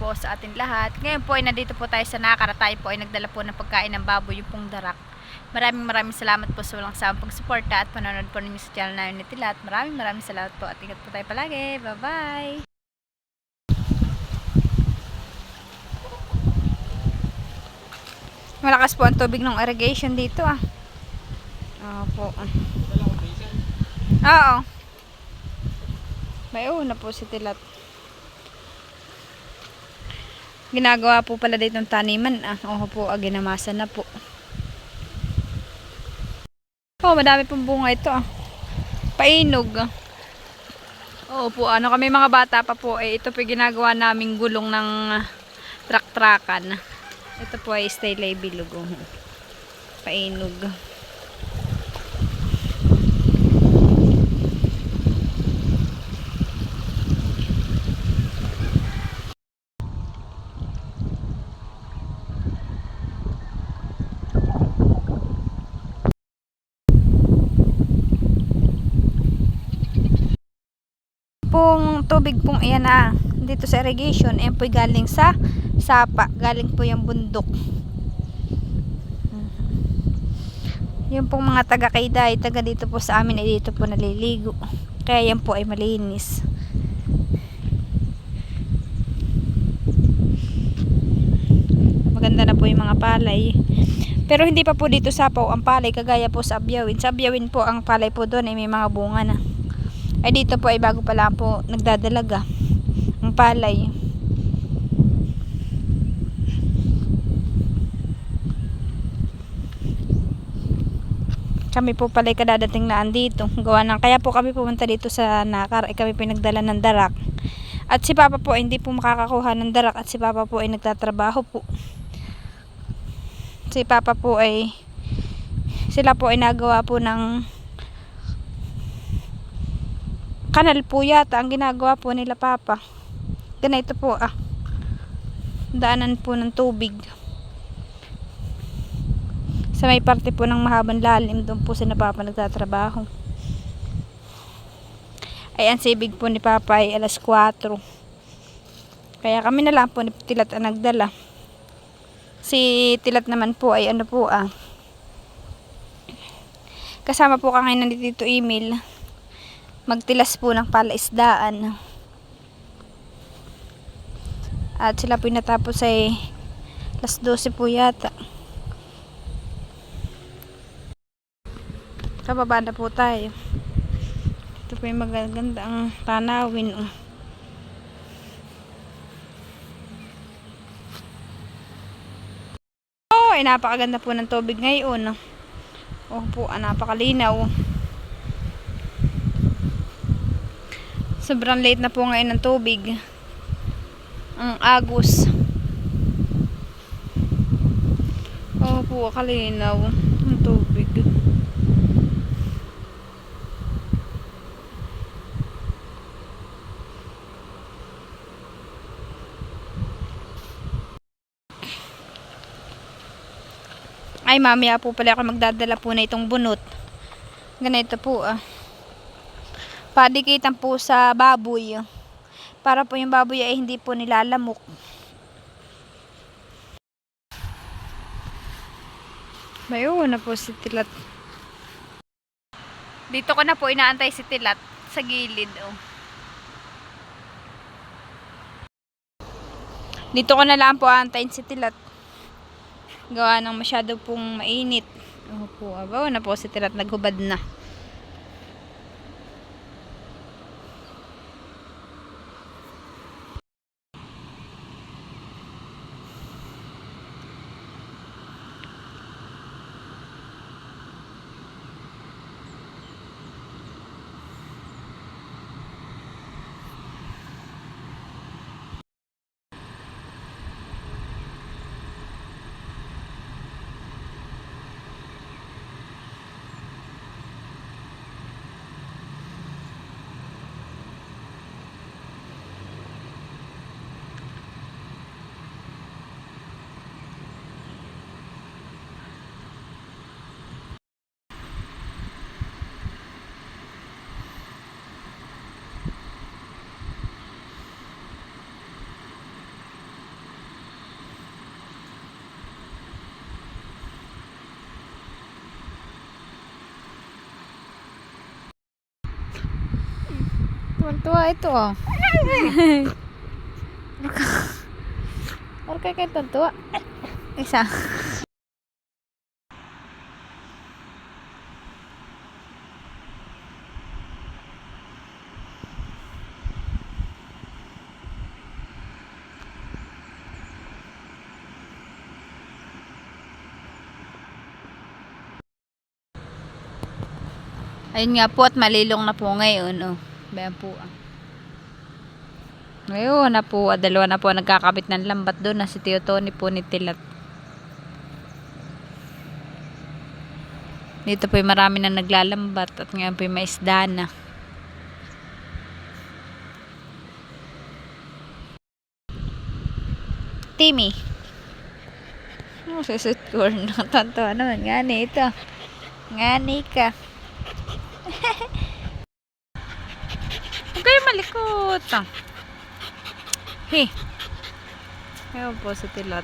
po sa ating lahat. Ngayon po ay nandito po tayo sa Nakara. Tayo po ay nagdala po ng pagkain ng baboy, yung pong darak. Maraming salamat po sa walang sawang pagsuporta at panonood po ninyo sa channel namin ni Tilat. Maraming salamat po at ingat po tayo palagi. Bye bye! Malakas po ang tubig ng irrigation dito Opo. Oo. May una po si Tilat. Ginagawa po pala dito ng taniman Oo po, ginamasa na po. Madami pong bunga ito Painog. Oo po, kami mga bata pa po ito po ginagawa naming gulong ng trak-trakan. Ito po ay stay bilog. Painog. Pong tubig pong iyan dito sa irrigation, ayan po galing sa sapa, galing po yung bundok. Yung pong mga taga Kayday, taga dito po sa amin ay dito po naliligo, kaya yan po ay malinis. Maganda na po yung mga palay, pero hindi pa po dito sapaw ang palay kagaya po sa Abyawin. Sa Abyawin po ang palay po doon ay may mga bunga na. Ay dito po ay bago pa lang po nagdadalaga ang palay. Kami po pala kadadating na andito. Gawa ng kaya po kami pumunta dito sa Nakar ay kami pinagdala ng darak. At si Papa po ay hindi po makakakuha ng darak at si Papa po ay nagtatrabaho po. Si Papa po ay sila po ay nagawa po ng kanal po yata ang ginagawa po nila Papa. Ganito po daanan po ng tubig sa may parte po ng mahabang lalim. Doon po sila Papa nagtatrabaho. Ay ang sibig po ni Papa ay alas 4, kaya kami na lang po ni Tilat ang nagdala. Si Tilat naman po ay kasama po kami nandito email magtilas po ng palaisdaan. At sila po natapos ay alas 12 po yata. Pababa na po tayo. Ito po yung magaganda ang tanawin ay napakaganda po ng tubig ngayon po, napakalinaw. Sobrang late na po ngayon ng tubig. Ang agos. Po, kalinaw ng tubig. Ay, mamaya po pala ako magdadala po na itong bunot. Ganito po padikitan po sa baboy para po yung baboy ay hindi po nilalamok. Bayo na po si Tilat. Dito ko na po inaantay si Tilat sa gilid Dito ko na lang po aantayin si Tilat. Gawa ng masyado pong mainit. Po, abaw na po si Tilat, naghubad na. Tuwa ito oh. Or kay tuwa. Isa. Ayun nga po at malilong na po ngayon. Oh. Bayan po ah. Ngayon na po, dalawa na po nagkakabit ng lambat doon na si Tio Tony po ni Tilat. Dito po yung marami na naglalambat at ngayon po yung may isda na. Timmy. Oh, susut corn. Tonto naman. Ngani ito. Ngani ka. Huwag kayo malikot. Hey. Ayaw po sa Tilat.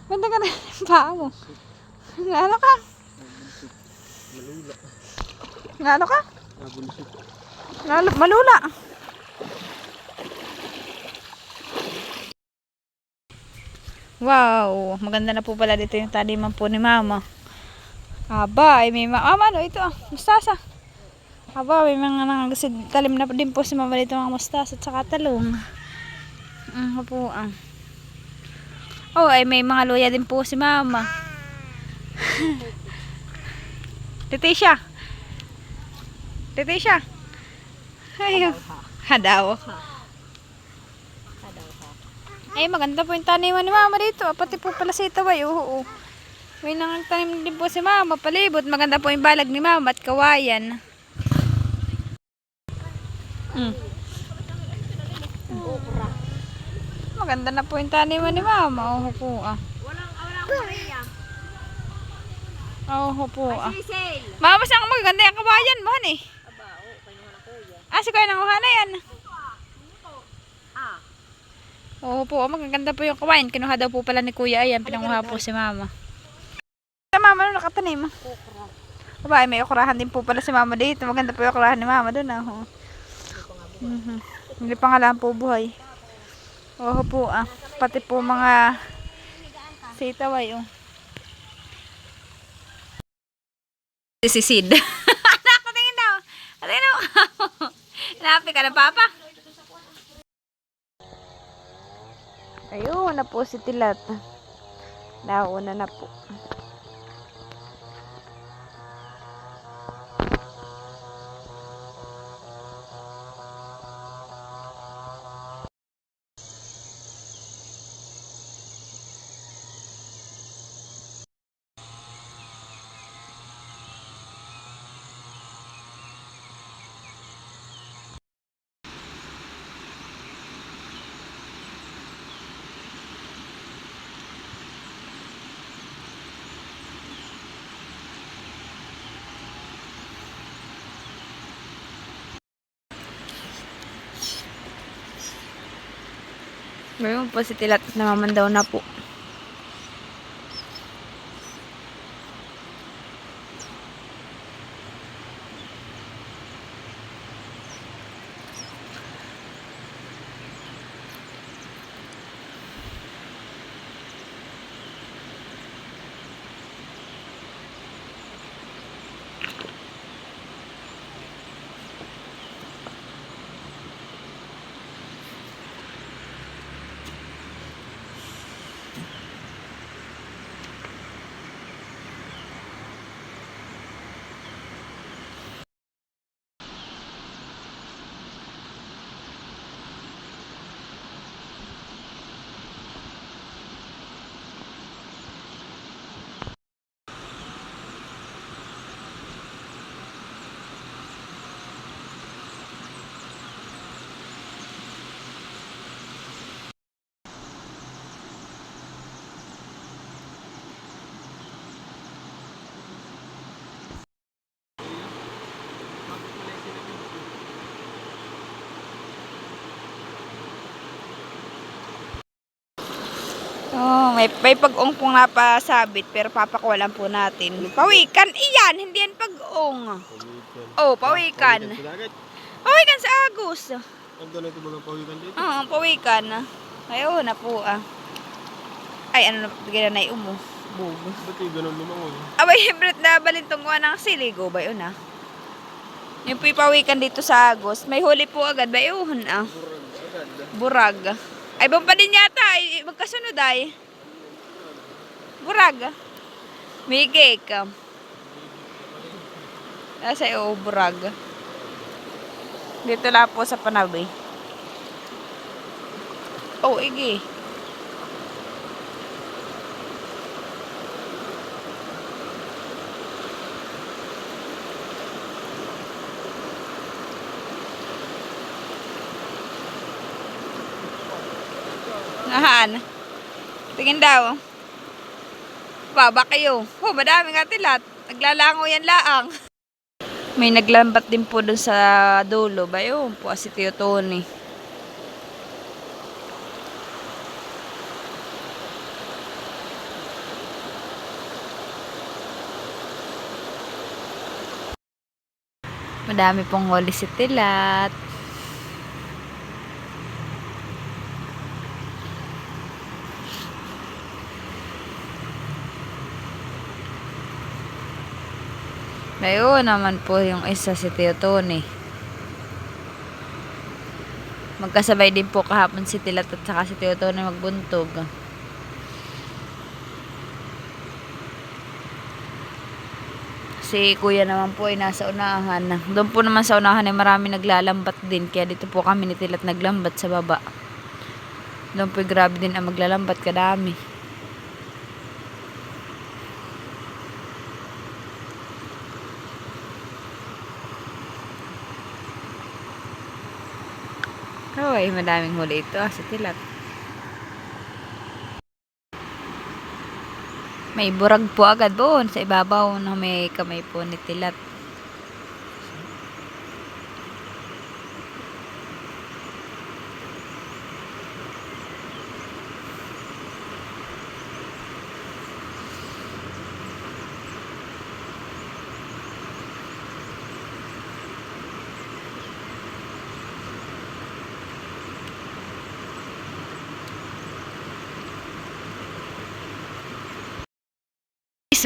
Banda ka na yung paa mo. Ano ka? Ano ka? Malula. Wow, maganda na po pala dito yung taniman po ni Mama. Aba, ay may ano ito mustasa. Aba, may mga nangagasig talim na din po si Mama dito mga mustasa at saka talong. Po Oh, ay may mga luya din po si Mama. Titisha. Ayun. Hadaw. Ay, maganda po yung taniman ni Mama dito. Pati po pala si Taway. Oo. May nangtanim din po si Mama. Palibot. Maganda po yung balag ni Mama at kawayan. Maganda na po yung taniman ni Mama. Oh po Mama, saan maganda yung kawayan mo, han eh? Si kuya nang uhana yan. Oo po, magaganda po yung kawayan. Kinuha daw po pala ni Kuya. Ayan, pinanguha po si Mama. Sa Mama, ano nakatanim? Aba, may okurahan din po pala si Mama dito. Maganda po yung okurahan ni Mama doon. Hindi pa nga lang po buhay. Oo po pati po mga sitaway Si Sid. Nakatingin daw. Atingin daw. Napi ka na, Papa. Ayun na po si Tilat. Nauna na po. Mayroon po si Tilat at namamandaw na po. Oh, may pag-ong pong napasabit pero papakawalan po natin. Pawikan, iyan, hindi yan pag-ong. Oh, pawikan. Pawikan sa Agus. Ang doon ito mga pawikan dito. Oo, pawikan. Ayaw na po Ay, ano na, bigyan na umo. Bugo. Ba't yung ganun lumangoy? Abay, hibrit na balintong ng siligo ba yun Yung pipawikan dito sa Agos. May huli po agad ba yun Burag. Ay, bang pa din yata. Ay, magkasunod ay. Burag. May cake. Nasa burag. Dito lang po sa Panabi. Oh, igi. Nahan. Tingin daw. Baba kayo. Oh, madami nga tilat. Naglalango yan laang. May naglambat din po dun sa dulo. Ba yun po si Tio Tony. Madami pong huli si tilat. Ayun naman po yung isa si Tio Tony. Magkasabay din po kahapon si Tilat at saka si Tio Tony magbuntog. Si Kuya naman po ay nasa unahan. Doon po naman sa unahan ay marami naglalambat din. Kaya dito po kami ni Tilat naglambat sa baba. Doon po grabe din ang maglalambat kadami. Ay, madaming huli ito sa Tilat. May burag po agad doon sa ibabaw na may kamay po ni Tilat.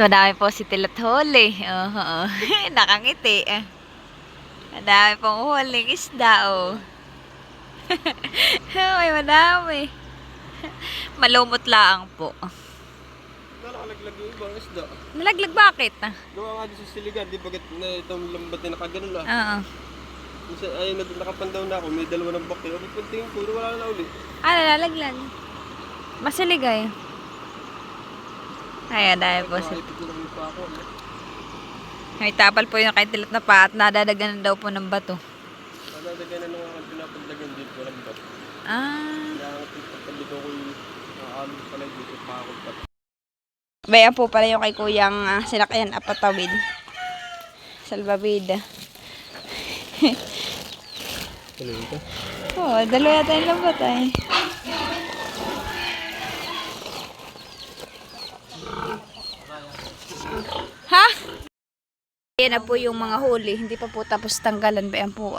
Madami po si Tilat huli. Nakangiti. Madami pong huling isda, Ay, madami. Malumot laang po. Nakalaglag yung ibang isda. Nalaglag bakit? Gawa nga din sa siligan, di bagat na itong lambat na nakaganon lang. Oo. Ay, nakapandaw na ako, may dalawa ng bakil. Abot pantingin ko, wala na uli. Nalalaglag. Masiligay. Ay, dahil po si... May tapal po yung kay Tilat na pa at nadadaganan daw po ng bato. Nadadaganan ng aking pinapagdagan dito ng bato. Kaya ang pagtabi ko ko'y nakakalog pala dito pa ako pa. Bayan po pala yung kay Kuyang sinakayan apatawid. Salbabida. Tuloy ito? Oo, dalawa yata yung lambat ay. Ha? Ayan na po yung mga huli. Hindi pa po tapos tanggalan. Bayan po